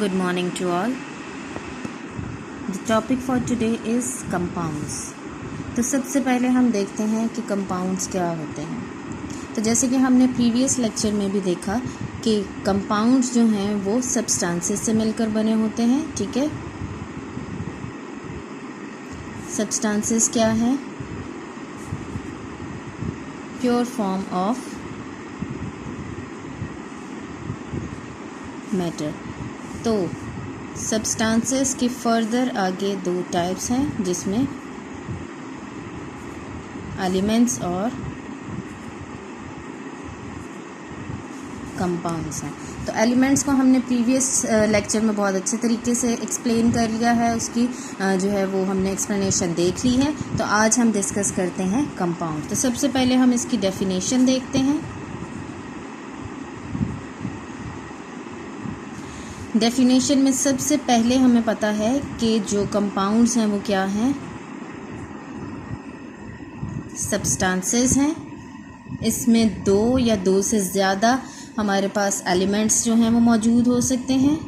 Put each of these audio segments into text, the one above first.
Good morning to all. The topic for today is compounds. तो सबसे पहले हम देखते हैं कि compounds क्या होते हैं। तो जैसे कि हमने प्रीवियस लेक्चर में भी देखा कि compounds जो हैं वो substances से मिलकर बने होते हैं, ठीक है। substances क्या हैं? Pure form of matter. तो सब्सटेंसेस के फर्दर आगे दो टाइप्स हैं जिसमें एलिमेंट्स और कंपाउंड्स हैं। तो एलिमेंट्स को हमने प्रीवियस लेक्चर में बहुत अच्छे तरीके से एक्सप्लेन कर लिया है, उसकी जो है वो हमने एक्सप्लेनेशन देख ली है। तो आज हम डिस्कस करते हैं कंपाउंड। तो सबसे पहले हम इसकी डेफिनेशन देखते हैं। डेफिनेशन में सबसे पहले हमें पता है कि जो कंपाउंड्स हैं वो क्या हैं, सब्सटेंसेस हैं। इसमें दो या दो से ज़्यादा हमारे पास एलिमेंट्स जो हैं वो मौजूद हो सकते हैं।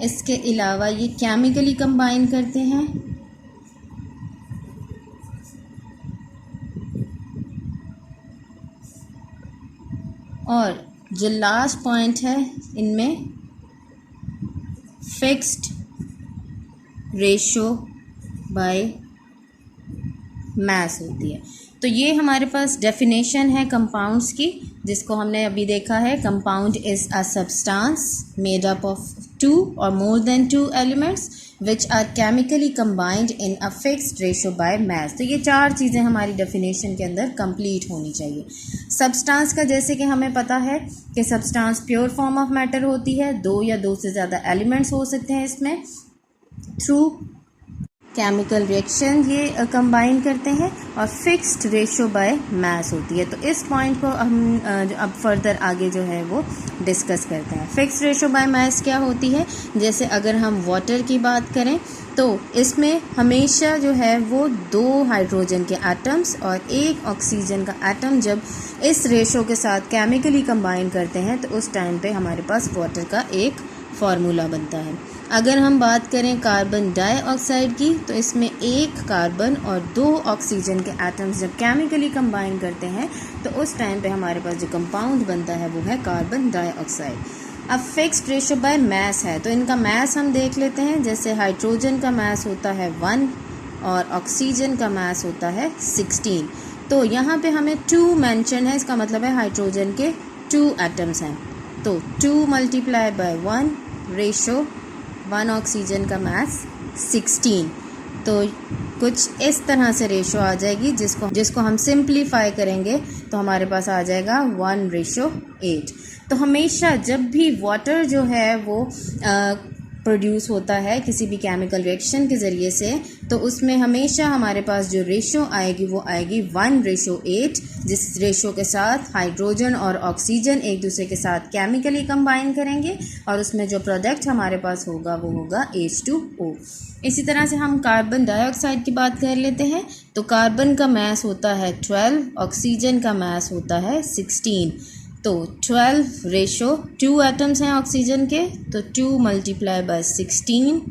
इसके अलावा ये केमिकली कंबाइन करते हैं और जो लास्ट पॉइंट है इनमें फिक्स्ड रेशो बाय मास होती है। तो ये हमारे पास डेफिनेशन है कंपाउंड्स की, जिसको हमने अभी देखा है। Compound is a substance made up of two और more than two elements which are chemically combined in a fixed ratio by mass. तो ये चार चीज़ें हमारी डेफिनेशन के अंदर कंप्लीट होनी चाहिए। सब्सटेंस का जैसे कि हमें पता है कि substance pure form of matter होती है, दो या दो से ज़्यादा एलिमेंट्स हो सकते हैं इसमें, थ्रू केमिकल रिएक्शन ये कंबाइन करते हैं और फिक्स्ड रेशो बाय मास होती है। तो इस पॉइंट को हम अब फर्दर आगे जो है वो डिस्कस करते हैं। फिक्स्ड रेशो बाय मास क्या होती है? जैसे अगर हम वाटर की बात करें तो इसमें हमेशा जो है वो दो हाइड्रोजन के एटम्स और एक ऑक्सीजन का एटम जब इस रेशो के साथ केमिकली कंबाइन करते हैं तो उस टाइम पे हमारे पास वाटर का एक फार्मूला बनता है। अगर हम बात करें कार्बन डाइऑक्साइड की तो इसमें एक कार्बन और दो ऑक्सीजन के एटम्स जब केमिकली कंबाइन करते हैं तो उस टाइम पे हमारे पास जो कंपाउंड बनता है वो है कार्बन डाइऑक्साइड। अब फिक्स्ड रेशो बाय मास है तो इनका मास हम देख लेते हैं। जैसे हाइड्रोजन का मास होता है 1 और ऑक्सीजन का मास होता है 16। तो यहाँ पे हमें 2 मेंशन है, इसका मतलब है हाइड्रोजन के 2 एटम्स हैं। तो 2 मल्टीप्लाई बाय 1 रेशो 1 ऑक्सीजन का मास 16। तो कुछ इस तरह से रेशो आ जाएगी जिसको हम सिंप्लीफाई करेंगे तो हमारे पास आ जाएगा 1:8। तो हमेशा जब भी वाटर जो है वो प्रोड्यूस होता है किसी भी केमिकल रिएक्शन के ज़रिए से तो उसमें हमेशा हमारे पास जो रेशो आएगी वो आएगी 1:8, जिस रेशो के साथ हाइड्रोजन और ऑक्सीजन एक दूसरे के साथ केमिकली कंबाइन करेंगे और उसमें जो प्रोडक्ट हमारे पास होगा वो होगा H2O। इसी तरह से हम कार्बन डाइऑक्साइड की बात कर लेते हैं। तो कार्बन का मास होता है 12, ऑक्सीजन का मास होता है 16। तो 12 रेशो 2 एटम्स हैं ऑक्सीजन के, तो 2 मल्टीप्लाई बाय 16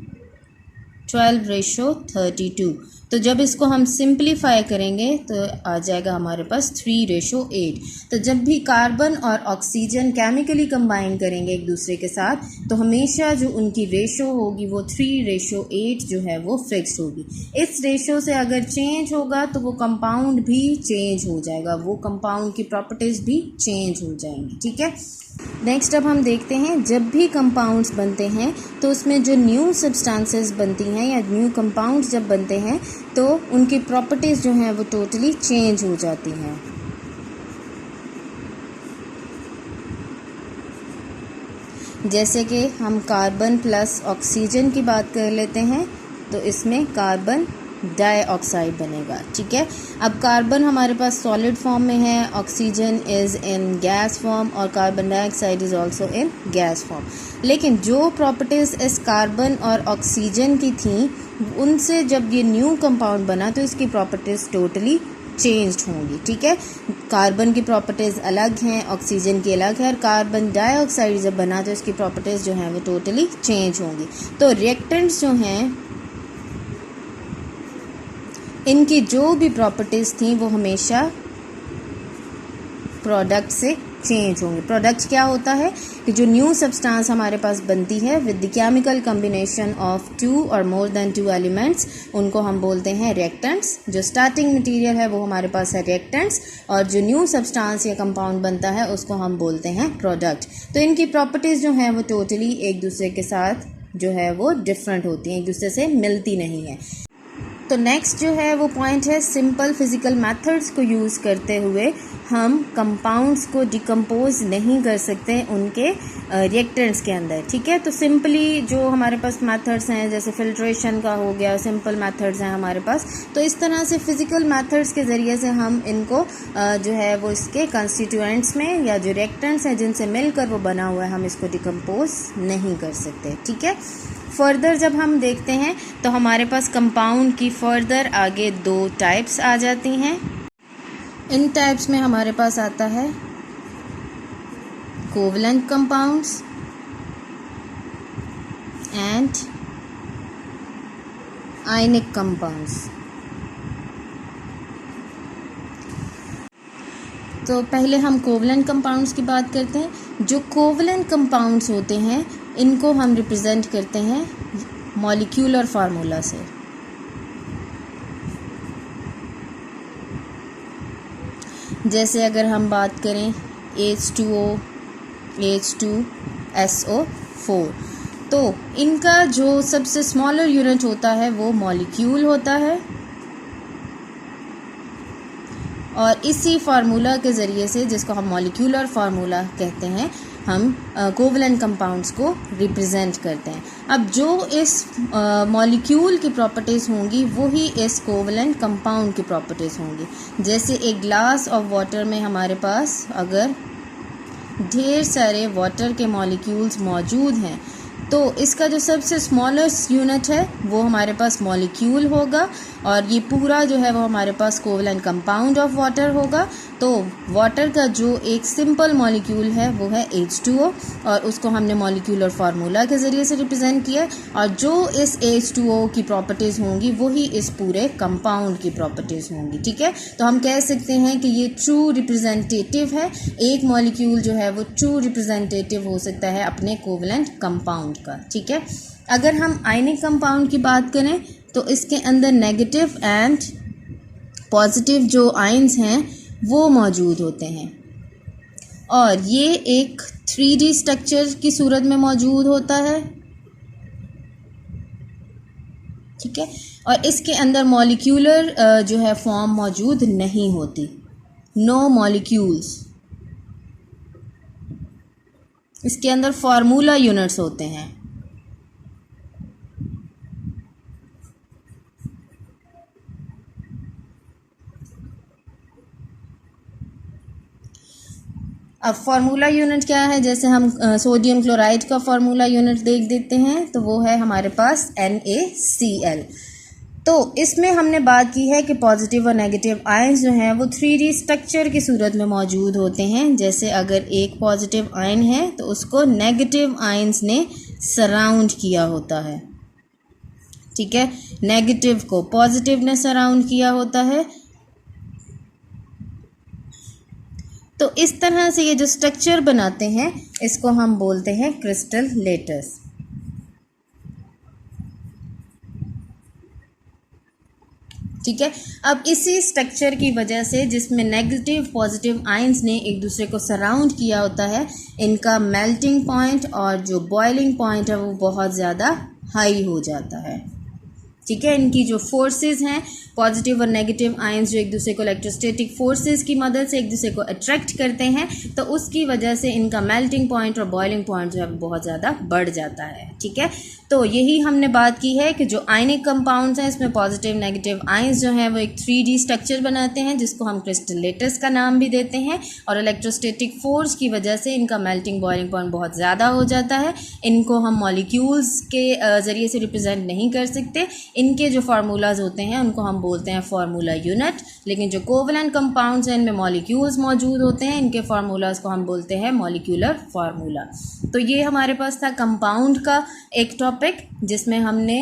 12 रेशो 32। तो जब इसको हम सिंप्लीफाई करेंगे तो आ जाएगा हमारे पास 3:8। तो जब भी कार्बन और ऑक्सीजन केमिकली कंबाइन करेंगे एक दूसरे के साथ तो हमेशा जो उनकी रेशो होगी वो 3:8 जो है वो फिक्स होगी। इस रेशो से अगर चेंज होगा तो वो कंपाउंड भी चेंज हो जाएगा, वो कंपाउंड की प्रॉपर्टीज़ भी चेंज हो जाएंगी, ठीक है। नेक्स्ट अब हम देखते हैं जब भी कंपाउंड्स बनते हैं तो उसमें जो न्यू सब्सटेंसेस बनती हैं या न्यू कंपाउंड्स जब बनते हैं तो उनकी प्रॉपर्टीज़ जो हैं वो टोटली चेंज हो जाती हैं। जैसे कि हम कार्बन प्लस ऑक्सीजन की बात कर लेते हैं तो इसमें कार्बन डाइऑक्साइड बनेगा, ठीक है। अब कार्बन हमारे पास सॉलिड फॉर्म में है, oxygen is in gas form और carbon dioxide is also in gas form. लेकिन जो प्रॉपर्टीज़ इस कार्बन और ऑक्सीजन की थी उनसे जब ये न्यू कंपाउंड बना तो इसकी प्रॉपर्टीज़ टोटली चेंज्ड होंगी, ठीक है। कार्बन की प्रॉपर्टीज़ अलग हैं, ऑक्सीजन की अलग है, और कार्बन डाइऑक्साइड जब बना तो इसकी प्रॉपर्टीज़ जो हैं वो टोटली चेंज होंगी। तो रिएक्टेंट्स जो हैं इनकी जो भी प्रॉपर्टीज़ थी वो हमेशा प्रोडक्ट से चेंज होंगे। प्रोडक्ट क्या होता है कि जो न्यू सब्सटेंस हमारे पास बनती है with the chemical combination of 2 और मोर देन 2 एलिमेंट्स, उनको हम बोलते हैं रिएक्टेंट्स। जो स्टार्टिंग मटेरियल है वो हमारे पास है रिएक्टेंट्स, और जो न्यू सब्सटेंस या कंपाउंड बनता है उसको हम बोलते हैं प्रोडक्ट। तो इनकी प्रॉपर्टीज़ जो हैं वो टोटली एक दूसरे के साथ जो है वो डिफरेंट होती हैं, एक दूसरे से मिलती नहीं है। तो नेक्स्ट जो है वो पॉइंट है, सिंपल फिज़िकल मेथड्स को यूज़ करते हुए हम कंपाउंड्स को डिकम्पोज नहीं कर सकते उनके रिएक्टेंट्स के अंदर, ठीक है। तो सिंपली जो हमारे पास मेथड्स हैं, जैसे फिल्ट्रेशन का हो गया, सिंपल मेथड्स हैं हमारे पास, तो इस तरह से फिज़िकल मेथड्स के ज़रिए से हम इनको जो है वो इसके कंस्टिट्यूएंट्स में या जो रिएक्टेंट्स हैं जिनसे मिलकर वो बना हुआ है, हम इसको डिकम्पोज नहीं कर सकते, ठीक है। फर्दर जब हम देखते हैं तो हमारे पास कंपाउंड की फर्दर आगे 2 टाइप्स आ जाती हैं। इन टाइप्स में हमारे पास आता है covalent compounds and ionic compounds. तो पहले हम कोवलेंट कंपाउंड्स की बात करते हैं। जो कोवलेंट कंपाउंड्स होते हैं इनको हम रिप्रेजेंट करते हैं मॉलिक्यूलर फार्मूला से। जैसे अगर हम बात करें H2O, H2SO4, तो इनका जो सबसे स्मॉलर यूनिट होता है वो मॉलिक्यूल होता है, और इसी फार्मूला के ज़रिए से, जिसको हम मॉलिक्यूलर फार्मूला कहते हैं, हम कोवलेंट कंपाउंड्स को रिप्रेजेंट करते हैं। अब जो इस मॉलिक्यूल की प्रॉपर्टीज़ होंगी वही इस कोवलेंट कंपाउंड की प्रॉपर्टीज़ होंगी। जैसे एक ग्लास ऑफ वाटर में हमारे पास अगर ढेर सारे वाटर के मॉलिक्यूल्स मौजूद हैं तो इसका जो सबसे स्मॉलेस्ट यूनिट है वो हमारे पास मॉलिक्यूल होगा, और ये पूरा जो है वो हमारे पास कोवलेंट कंपाउंड ऑफ वाटर होगा। तो वाटर का जो एक सिंपल मॉलिक्यूल है वो है H2O, और उसको हमने मॉलिक्यूलर फार्मूला के ज़रिए से रिप्रेजेंट किया, और जो इस H2O की प्रॉपर्टीज़ होंगी वही इस पूरे कंपाउंड की प्रॉपर्टीज़ होंगी, ठीक है। तो हम कह सकते हैं कि ये ट्रू रिप्रेजेंटेटिव है, एक मॉलिक्यूल जो है वो ट्रू रिप्रेजेंटेटिव हो सकता है अपने कोवलेंट कंपाउंड का, ठीक है। अगर हम आयनिक कंपाउंड की बात करें तो इसके अंदर नेगेटिव एंड पॉजिटिव जो आयन्स हैं वो मौजूद होते हैं, और ये एक 3D स्ट्रक्चर की सूरत में मौजूद होता है, ठीक है। और इसके अंदर मॉलिक्यूलर जो है फॉर्म मौजूद नहीं होती, नो मॉलिक्यूल्स। इसके अंदर फार्मूला यूनिट्स होते हैं। अब फार्मूला यूनिट क्या है, जैसे हम सोडियम क्लोराइड का फार्मूला यूनिट देख देते हैं तो वो है हमारे पास NaCl। तो इसमें हमने बात की है कि पॉजिटिव और नेगेटिव आयन्स जो हैं वो 3D स्ट्रक्चर की सूरत में मौजूद होते हैं। जैसे अगर एक पॉजिटिव आयन है तो उसको नेगेटिव आयन्स ने सराउंड किया होता है, ठीक है, नेगेटिव को पॉजिटिव ने सराउंड किया होता है। तो इस तरह से ये जो स्ट्रक्चर बनाते हैं इसको हम बोलते हैं क्रिस्टल लेटस, ठीक है। अब इसी स्ट्रक्चर की वजह से, जिसमें नेगेटिव पॉजिटिव आयन्स ने एक दूसरे को सराउंड किया होता है, इनका मेल्टिंग पॉइंट और जो बॉइलिंग पॉइंट है वो बहुत ज़्यादा हाई हो जाता है, ठीक है। इनकी जो फोर्सेस हैं, पॉजिटिव और नेगेटिव आयंस जो एक दूसरे को इलेक्ट्रोस्टैटिक फोर्सेस की मदद से एक दूसरे को अट्रैक्ट करते हैं, तो उसकी वजह से इनका मेल्टिंग पॉइंट और बॉइलिंग पॉइंट जो है बहुत ज़्यादा बढ़ जाता है, ठीक है। तो यही हमने बात की है कि जो आयनिक कंपाउंड्स हैं इसमें पॉजिटिव नेगेटिव आयंस जो हैं वो एक 3D स्ट्रक्चर बनाते हैं जिसको हम क्रिस्टल लेटस का नाम भी देते हैं, और इलेक्ट्रोस्टैटिक फोर्स की वजह से इनका मेल्टिंग बॉइलिंग पॉइंट बहुत ज़्यादा हो जाता है। इनको हम मॉलिक्यूल्स के ज़रिए से रिप्रेजेंट नहीं कर सकते। इनके जो फार्मूलाज होते हैं उनको हम बोलते हैं फार्मूला यूनिट, लेकिन जो कोवलेंट कंपाउंड्स हैं इनमें मॉलिक्यूल्स मौजूद होते हैं, इनके फार्मूलाज को हम बोलते हैं मॉलिक्यूलर फार्मूला। तो ये हमारे पास था कंपाउंड का एक टॉपिक जिसमें हमने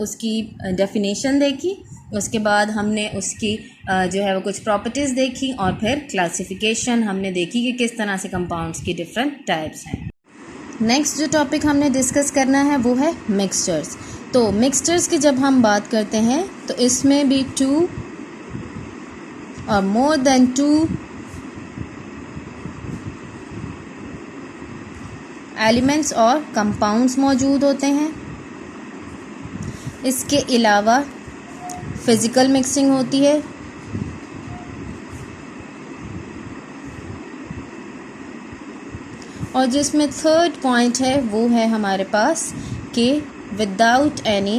उसकी डेफिनेशन देखी, उसके बाद हमने उसकी जो है वो कुछ प्रॉपर्टीज़ देखी और फिर क्लासिफिकेशन हमने देखी कि किस तरह से कंपाउंड्स की डिफरेंट टाइप्स हैं। नेक्स्ट जो टॉपिक हमने डिस्कस करना है वो है मिक्सचर्स। तो मिक्सचर्स की जब हम बात करते हैं तो इसमें भी 2 और मोर देन 2 एलिमेंट्स और कंपाउंड्स मौजूद होते हैं। इसके अलावा फिज़िकल मिक्सिंग होती है, और जिसमें थर्ड पॉइंट है वो है हमारे पास कि without any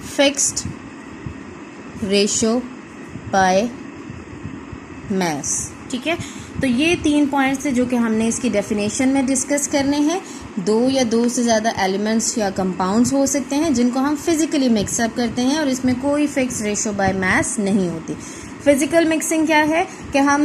fixed ratio by मास। ठीक है, तो ये 3 पॉइंट्स हैं जो कि हमने इसकी डेफिनेशन में डिस्कस करने हैं। 2 या 2 से ज़्यादा एलिमेंट्स या कंपाउंड्स हो सकते हैं जिनको हम फिज़िकली मिक्सअप करते हैं और इसमें कोई फिक्स रेशो बाय मास नहीं होती। फिज़िकल मिक्सिंग क्या है कि हम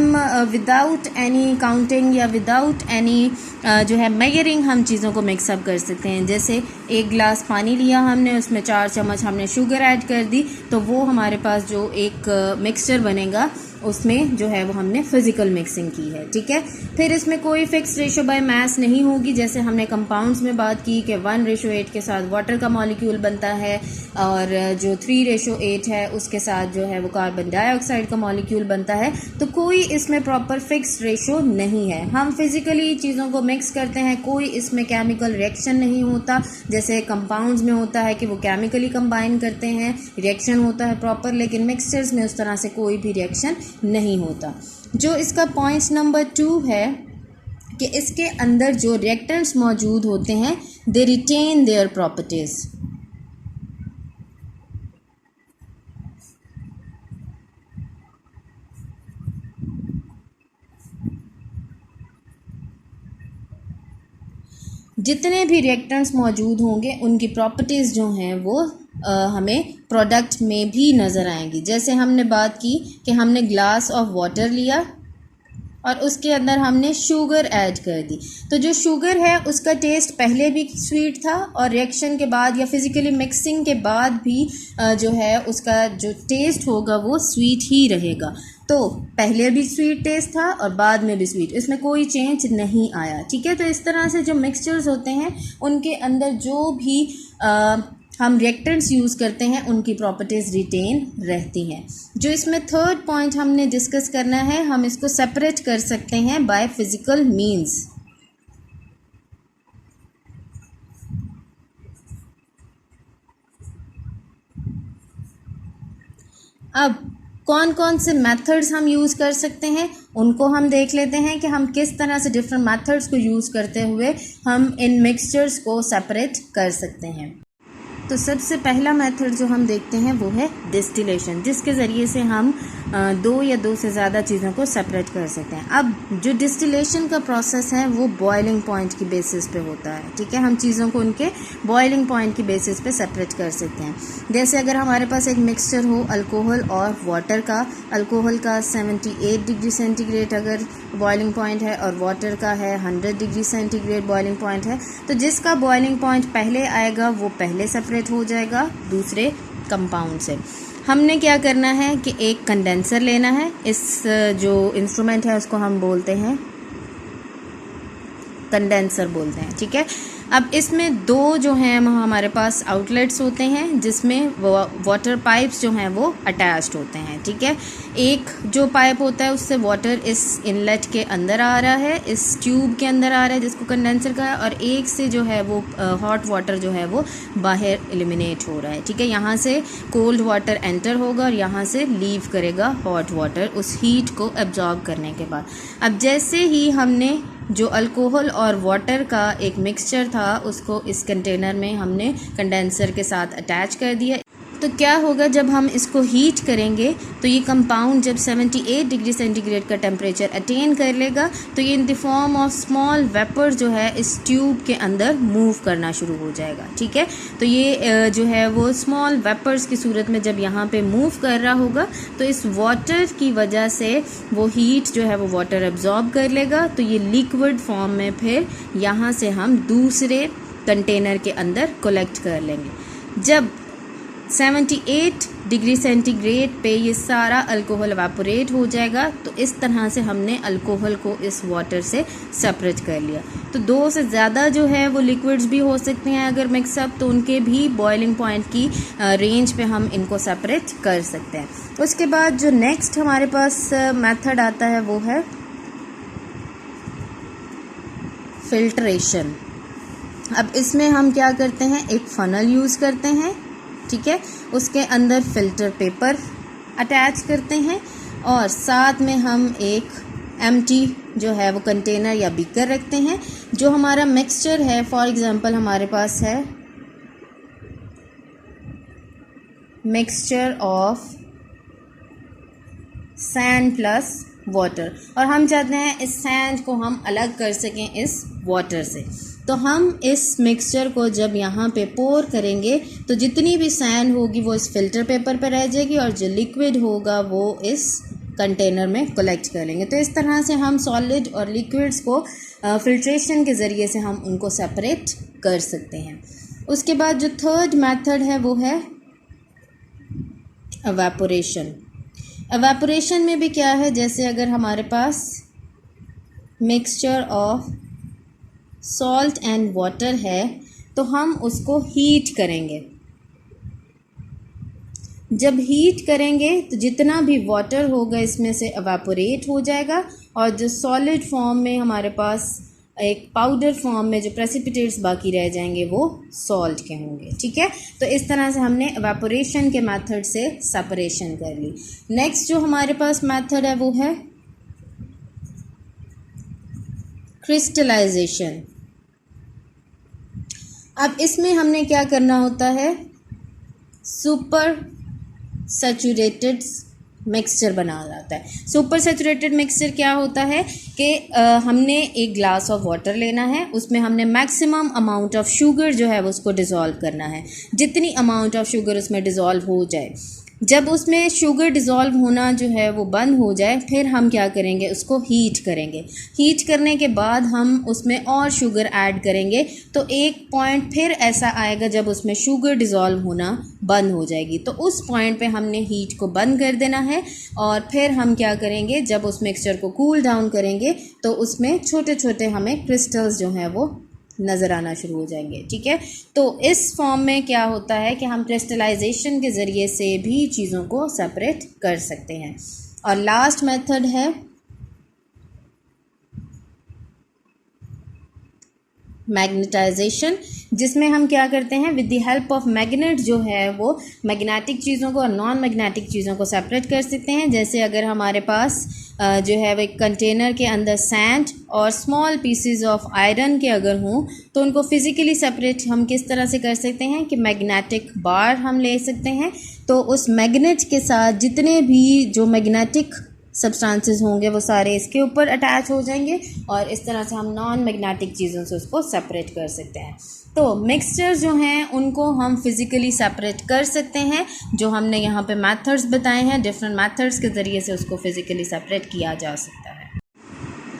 विदाउट एनी काउंटिंग या विदाउट एनी जो है मेजरिंग हम चीज़ों को मिक्सअप कर सकते हैं। जैसे 1 गिलास पानी लिया हमने, उसमें 4 चम्मच हमने शुगर ऐड कर दी, तो वो हमारे पास जो एक मिक्सचर बनेगा उसमें जो है वो हमने फिज़िकल मिक्सिंग की है। ठीक है, फिर इसमें कोई फिक्स रेशो बाय मास नहीं होगी। जैसे हमने कंपाउंड्स में बात की कि 1:8 के साथ वाटर का मॉलिक्यूल बनता है और जो 3:8 है उसके साथ जो है वो कार्बन डाइऑक्साइड का मॉलिक्यूल बनता है। तो कोई इसमें प्रॉपर फिक्स रेशो नहीं है। हम फिज़िकली चीज़ों को मिक्स करते हैं, कोई इसमें केमिकल रिएक्शन नहीं होता। जैसे कंपाउंड्स में होता है कि वो केमिकली कंबाइन करते हैं, रिएक्शन होता है प्रॉपर, लेकिन मिक्सचर्स में उस तरह से कोई भी रिएक्शन नहीं होता। जो इसका पॉइंट नंबर 2 है कि इसके अंदर जो रिएक्टेंट्स मौजूद होते हैं दे रिटेन देयर प्रॉपर्टीज। जितने भी रिएक्टेंट्स मौजूद होंगे उनकी प्रॉपर्टीज़ जो हैं वो हमें प्रोडक्ट में भी नज़र आएंगी। जैसे हमने बात की कि हमने ग्लास ऑफ वाटर लिया और उसके अंदर हमने शुगर ऐड कर दी, तो जो शुगर है उसका टेस्ट पहले भी स्वीट था और रिएक्शन के बाद या फिज़िकली मिक्सिंग के बाद भी जो है उसका जो टेस्ट होगा वो स्वीट ही रहेगा। तो पहले भी स्वीट टेस्ट था और बाद में भी स्वीट, इसमें कोई चेंज नहीं आया। ठीक है, तो इस तरह से जो मिक्सचर्स होते हैं उनके अंदर जो भी हम रिएक्टेंट्स यूज़ करते हैं उनकी प्रॉपर्टीज़ रिटेन रहती हैं। जो इसमें थर्ड पॉइंट हमने डिस्कस करना है, हम इसको सेपरेट कर सकते हैं बाय फिज़िकल मीन्स। अब कौन कौन से मेथड्स हम यूज़ कर सकते हैं उनको हम देख लेते हैं कि हम किस तरह से डिफरेंट मेथड्स को यूज़ करते हुए हम इन मिक्सचर्स को सेपरेट कर सकते हैं। तो सबसे पहला मेथड जो हम देखते हैं वो है डिस्टिलेशन, जिसके ज़रिए से हम 2 या 2 से ज़्यादा चीज़ों को सेपरेट कर सकते हैं। अब जो डिस्टिलेशन का प्रोसेस है वो बॉइलिंग पॉइंट की बेसिस पे होता है। ठीक है, हम चीज़ों को उनके बॉइलिंग पॉइंट की बेसिस पे सेपरेट कर सकते हैं। जैसे अगर हमारे पास एक मिक्सचर हो अल्कोहल और वाटर का, अल्कोहल का 78 डिग्री सेंटीग्रेड अगर बॉइलिंग पॉइंट है और वाटर का है 100 डिग्री सेंटीग्रेड बॉइलिंग पॉइंट है, तो जिसका बॉइलिंग पॉइंट पहले आएगा वो पहले सेपरेट हो जाएगा दूसरे कंपाउंड से। हमने क्या करना है कि एक कंडेंसर लेना है। इस जो इंस्ट्रूमेंट है उसको हम बोलते हैं कंडेंसर बोलते हैं। ठीक है, अब इसमें 2 जो हैं हमारे पास आउटलेट्स होते हैं जिसमें वाटर पाइप्स जो हैं वो अटैच्ड होते हैं। ठीक है, एक जो पाइप होता है उससे वाटर इस इनलेट के अंदर आ रहा है, इस ट्यूब के अंदर आ रहा है जिसको कंडेंसर का है, और एक से जो है वो हॉट वाटर जो है वो बाहर एलिमिनेट हो रहा है। ठीक है, यहाँ से कोल्ड वाटर एंटर होगा और यहाँ से लीव करेगा हॉट वाटर उस हीट को एब्जॉर्ब करने के बाद। अब जैसे ही हमने जो अल्कोहल और वाटर का एक मिक्सचर था उसको इस कंटेनर में हमने कंडेंसर के साथ अटैच कर दिया, तो क्या होगा जब हम इसको हीट करेंगे तो ये कंपाउंड जब 78 डिग्री सेंटीग्रेड का टेम्परेचर अटेन कर लेगा तो ये in the form of small vapour जो है इस ट्यूब के अंदर मूव करना शुरू हो जाएगा, ठीक है। तो ये जो है वो स्मॉल वेपर्स की सूरत में जब यहाँ पे मूव कर रहा होगा तो इस वाटर की वजह से वो हीट जो है वो वाटर एब्जॉर्ब कर लेगा, तो ये लिक्विड फॉर्म में फिर यहाँ से हम दूसरे कंटेनर के अंदर कलेक्ट कर लेंगे। जब 78 डिग्री सेंटीग्रेड पे ये सारा अल्कोहल एवापोरेट हो जाएगा तो इस तरह से हमने अल्कोहल को इस वाटर से सेपरेट कर लिया। तो 2 से ज़्यादा जो है वो लिक्विड्स भी हो सकते हैं अगर मिक्सअप, तो उनके भी बॉइलिंग पॉइंट की रेंज पे हम इनको सेपरेट कर सकते हैं। उसके बाद जो नेक्स्ट हमारे पास मेथड आता है वो है फिल्ट्रेशन। अब इसमें हम क्या करते हैं, एक फ़नल यूज़ करते हैं, ठीक है, उसके अंदर फ़िल्टर पेपर अटैच करते हैं और साथ में हम एक एम्प्टी जो है वो कंटेनर या बीकर रखते हैं। जो हमारा मिक्सचर है, फॉर एग्ज़ाम्पल हमारे पास है mixture of sand plus water और हम चाहते हैं इस सैंड को हम अलग कर सकें इस वाटर से। तो हम इस मिक्सचर को जब यहाँ पे पोर करेंगे तो जितनी भी सैंड होगी वो इस फिल्टर पेपर पर रह जाएगी और जो लिक्विड होगा वो इस कंटेनर में कलेक्ट कर लेंगे। तो इस तरह से हम सॉलिड और लिक्विड्स को फिल्ट्रेशन के ज़रिए से हम उनको सेपरेट कर सकते हैं। उसके बाद जो थर्ड मेथड है वो है एवेपोरेशन। एवेपोरेशन में भी क्या है, जैसे अगर हमारे पास mixture of salt and water है तो हम उसको हीट करेंगे। जब हीट करेंगे तो जितना भी वाटर होगा इसमें से एवेपोरेट हो जाएगा और जो सॉलिड फॉर्म में हमारे पास एक पाउडर फॉर्म में जो प्रेसिपिटेट्स बाकी रह जाएंगे वो सॉल्ट के होंगे, ठीक है। तो इस तरह से हमने एवेपोरेशन के मेथड से सेपरेशन कर ली। नेक्स्ट जो हमारे पास मेथड है वो है क्रिस्टलाइजेशन। अब इसमें हमने क्या करना होता है, सुपर सैचुरेटेड मिक्सचर बना जाता है। सुपर सैचुरेटेड मिक्सचर क्या होता है कि हमने एक ग्लास ऑफ वाटर लेना है, उसमें हमने मैक्सिमम अमाउंट ऑफ शुगर जो है वो उसको डिज़ोल्व करना है। जितनी अमाउंट ऑफ शुगर उसमें डिज़ोल्व हो जाए, जब उसमें शुगर डिज़ोल्व होना जो है वो बंद हो जाए फिर हम क्या करेंगे, उसको हीट करेंगे। हीट करने के बाद हम उसमें और शुगर ऐड करेंगे तो एक पॉइंट फिर ऐसा आएगा जब उसमें शुगर डिज़ोल्व होना बंद हो जाएगी। तो उस पॉइंट पे हमने हीट को बंद कर देना है और फिर हम क्या करेंगे, जब उस मिक्सचर को कूल डाउन करेंगे तो उसमें छोटे छोटे हमें क्रिस्टल्स जो हैं वो नज़र आना शुरू हो जाएंगे, ठीक है। तो इस फॉर्म में क्या होता है कि हम क्रिस्टलाइजेशन के ज़रिए से भी चीज़ों को सेपरेट कर सकते हैं। और लास्ट मेथड है मैग्नेटाइजेशन, जिसमें हम क्या करते हैं, with the help of magnet जो है वो मैग्नेटिक चीज़ों को और नॉन मैग्नेटिक चीज़ों को सेपरेट कर सकते हैं। जैसे अगर हमारे पास जो है वो एक कंटेनर के अंदर सैंड और स्मॉल पीसेस ऑफ आयरन के अगर हों तो उनको फिज़िकली सेपरेट हम किस तरह से कर सकते हैं कि मैग्नेटिक बार हम ले सकते हैं। तो उस मैग्नेट के साथ जितने भी जो मैग्नेटिक सब्सटेंसेस होंगे वो सारे इसके ऊपर अटैच हो जाएंगे और इस तरह से हम नॉन मैग्नेटिक चीज़ों से उसको सेपरेट कर सकते हैं। तो मिक्सचर्स जो हैं उनको हम फिज़िकली सेपरेट कर सकते हैं। जो हमने यहाँ पे मेथड्स बताए हैं, डिफरेंट मेथड्स के ज़रिए से उसको फिज़िकली सेपरेट किया जा सकता है।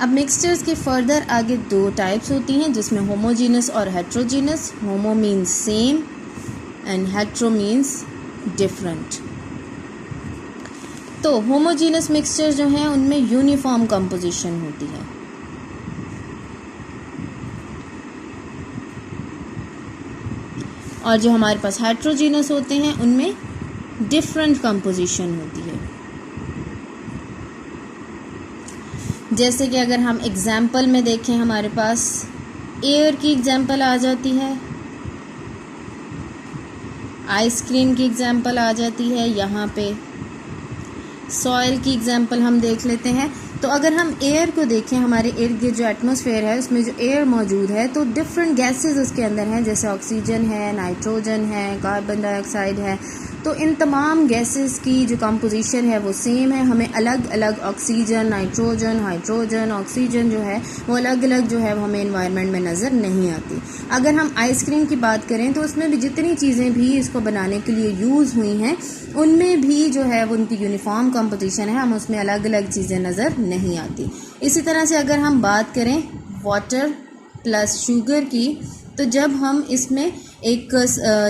अब मिक्सचर्स के फर्दर आगे 2 टाइप्स होती हैं जिसमें होमोजीनस और heterogeneous. Homo means same and hetero means different. तो होमोजीनस मिक्सचर जो हैं उनमें यूनिफॉर्म कंपोजिशन होती है। और जो हमारे पास हेट्रोजीनस होते हैं उनमें डिफरेंट कंपोजिशन होती है। जैसे कि अगर हम एग्जाम्पल में देखें, हमारे पास एयर की एग्जाम्पल आ जाती है, आइसक्रीम की एग्जाम्पल आ जाती है, यहाँ पे सॉइल की एग्जाम्पल हम देख लेते हैं। तो अगर हम एयर को देखें, हमारे इर्द गिर्द जो एटमॉस्फेयर है उसमें जो एयर मौजूद है तो डिफरेंट गैसेस उसके अंदर हैं, जैसे ऑक्सीजन है, नाइट्रोजन है, कार्बन डाइऑक्साइड है, तो इन तमाम गैसेस की जो कंपोजिशन है वो सेम है, हमें अलग अलग ऑक्सीजन, नाइट्रोजन, हाइड्रोजन, ऑक्सीजन जो है वो अलग अलग जो है वो हमें एनवायरनमेंट में नज़र नहीं आती। अगर हम आइसक्रीम की बात करें तो उसमें भी जितनी चीज़ें भी इसको बनाने के लिए यूज़ हुई हैं उनमें भी जो है वो उनकी यूनिफॉर्म कंपोजिशन है, हम उसमें अलग अलग चीज़ें नज़र नहीं आती। इसी तरह से अगर हम बात करें वाटर प्लस शुगर की, तो जब हम इसमें एक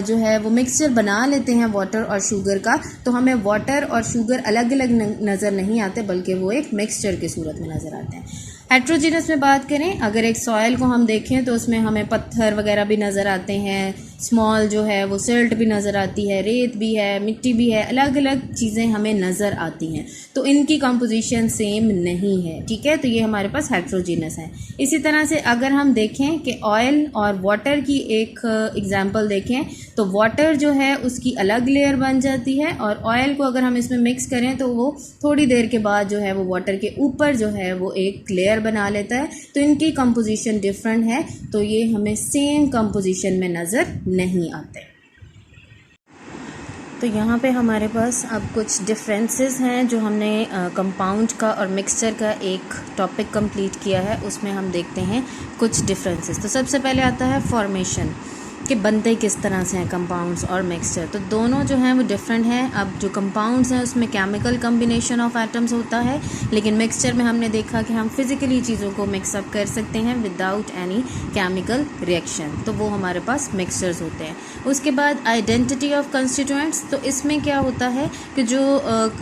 जो है वो मिक्सचर बना लेते हैं वाटर और शुगर का, तो हमें वाटर और शुगर अलग अलग नज़र नहीं आते बल्कि वो एक मिक्सचर की सूरत में नज़र आते हैं। हेट्रोजीनस में बात करें, अगर एक सॉइल को हम देखें तो उसमें हमें पत्थर वगैरह भी नज़र आते हैं, स्मॉल जो है वो सिल्ट भी नज़र आती है, रेत भी है, मिट्टी भी है, अलग अलग चीज़ें हमें नज़र आती हैं, तो इनकी कंपोजिशन सेम नहीं है। ठीक है, तो ये हमारे पास हेट्रोजीनस है। इसी तरह से अगर हम देखें कि ऑयल और वाटर की एक एग्जांपल देखें, तो वाटर जो है उसकी अलग लेयर बन जाती है और ऑयल को अगर हम इसमें मिक्स करें तो वो थोड़ी देर के बाद जो है वो वाटर के ऊपर जो है वो एक लेयर बना लेता है, तो इनकी कंपोजिशन डिफरेंट है, तो ये हमें सेम कंपोजिशन में नज़र नहीं आते। तो यहाँ पे हमारे पास अब कुछ डिफरेंसेस हैं जो हमने कंपाउंड का और मिक्सचर का एक टॉपिक कंप्लीट किया है, उसमें हम देखते हैं कुछ डिफरेंसेस। तो सबसे पहले आता है फॉर्मेशन, कि बनते किस तरह से हैं कंपाउंड्स और मिक्सचर। तो दोनों जो हैं वो डिफरेंट हैं। अब जो कंपाउंड्स हैं उसमें केमिकल कम्बिनेशन ऑफ एटम्स होता है, लेकिन मिक्सचर में हमने देखा कि हम फिज़िकली चीज़ों को मिक्सअप कर सकते हैं विदाउट एनी केमिकल रिएक्शन, तो वो हमारे पास मिक्सचर्स होते हैं। उसके बाद आइडेंटिटी ऑफ कंस्टिट्यूएंट्स, तो इसमें क्या होता है कि जो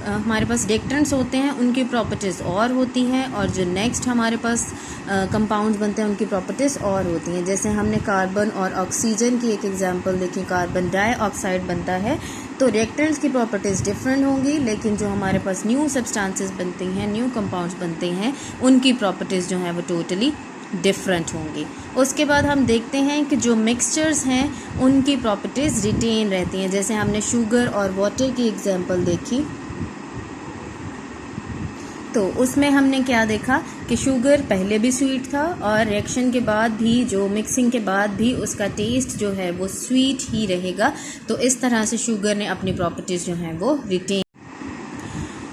हमारे पास रिएक्टेंट्स होते हैं उनकी प्रॉपर्टीज़ और होती हैं, और जो नेक्स्ट हमारे पास कंपाउंड्स बनते हैं उनकी प्रॉपर्टीज़ और होती हैं। जैसे हमने कार्बन और ऑक्सीजन की एक एग्जांपल देखी, कार्बन डाइऑक्साइड बनता है, तो रिएक्टेंट्स की प्रॉपर्टीज़ डिफरेंट होंगी, लेकिन जो हमारे पास न्यू सब्सटेंसेस बनती हैं, न्यू कंपाउंड्स बनते हैं, उनकी प्रॉपर्टीज़ जो हैं वो टोटली डिफरेंट होंगी। उसके बाद हम देखते हैं कि जो मिक्सचर्स हैं उनकी प्रॉपर्टीज़ रिटेन रहती हैं। जैसे हमने शुगर और वाटर की एग्जांपल देखी, तो उसमें हमने क्या देखा कि शुगर पहले भी स्वीट था और रिएक्शन के बाद भी, जो मिक्सिंग के बाद भी उसका टेस्ट जो है वो स्वीट ही रहेगा, तो इस तरह से शुगर ने अपनी प्रॉपर्टीज़ जो हैं वो रिटेन।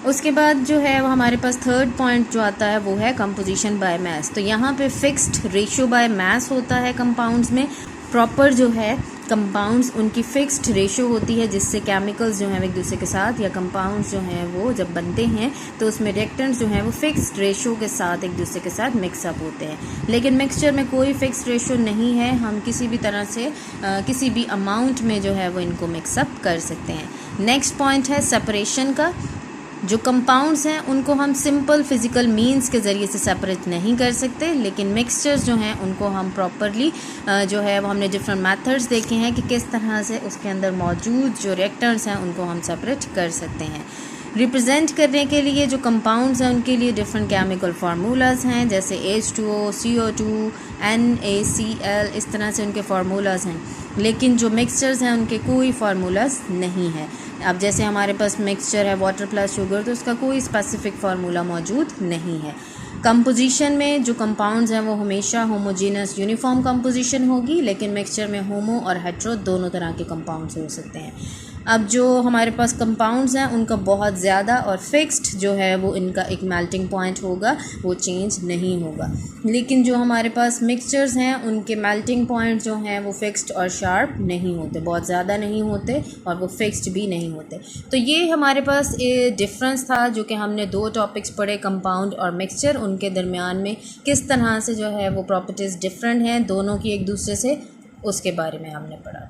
उसके बाद जो है वो हमारे पास थर्ड पॉइंट जो आता है वो है कंपोजिशन बाय मास। तो यहाँ पे फिक्स्ड रेशियो बाय मास होता है कंपाउंड्स में, प्रॉपर जो है कंपाउंड्स उनकी फिक्स्ड रेशियो होती है, जिससे केमिकल्स जो हैं एक दूसरे के साथ, या कंपाउंड्स जो हैं वो जब बनते हैं तो उसमें रिएक्टेंट्स जो हैं वो फिक्स्ड रेशियो के साथ एक दूसरे के साथ मिक्सअप होते हैं। लेकिन मिक्सचर में कोई फिक्स्ड रेशियो नहीं है, हम किसी भी तरह से किसी भी अमाउंट में जो है वो इनको मिक्सअप कर सकते हैं। नेक्स्ट पॉइंट है सेपरेशन का। जो कंपाउंड्स हैं उनको हम सिंपल फिज़िकल मींस के ज़रिए से सेपरेट नहीं कर सकते, लेकिन मिक्सचर्स जो हैं उनको हम प्रॉपरली जो है वो हमने डिफरेंट मेथड्स देखे हैं कि किस तरह से उसके अंदर मौजूद जो रिएक्टेंट्स हैं उनको हम सेपरेट कर सकते हैं। रिप्रेजेंट करने के लिए जो कंपाउंड्स हैं उनके लिए डिफरेंट केमिकल फार्मूलाज हैं, जैसे H2O, CO2, NaCl, इस तरह से उनके फार्मूलाज हैं। लेकिन जो मिक्सचर्स हैं उनके कोई फार्मूलाज नहीं है। अब जैसे हमारे पास मिक्सचर है वाटर प्लस शुगर, तो उसका कोई स्पेसिफिक फार्मूला मौजूद नहीं है। कंपोजिशन में जो कंपाउंड्स हैं वो हमेशा होमोजीनस यूनिफॉर्म कंपोजिशन होगी, लेकिन मिक्सचर में होमो और हेट्रो दोनों तरह के कंपाउंड्स हो सकते हैं। अब जो हमारे पास कंपाउंड्स हैं उनका बहुत ज़्यादा और फिक्स्ड जो है वो इनका एक मेल्टिंग पॉइंट होगा, वो चेंज नहीं होगा। लेकिन जो हमारे पास मिक्सचर्स हैं उनके मेल्टिंग पॉइंट जो हैं वो फिक्स्ड और शार्प नहीं होते, बहुत ज़्यादा नहीं होते और वो फिक्स्ड भी नहीं होते। तो ये हमारे पास डिफरेंस था जो कि हमने दो टॉपिक्स पढ़े, कंपाउंड और मिक्सचर, उनके दरमियान में किस तरह से जो है वो प्रॉपर्टीज़ डिफरेंट हैं दोनों की एक दूसरे से, उसके बारे में हमने पढ़ा।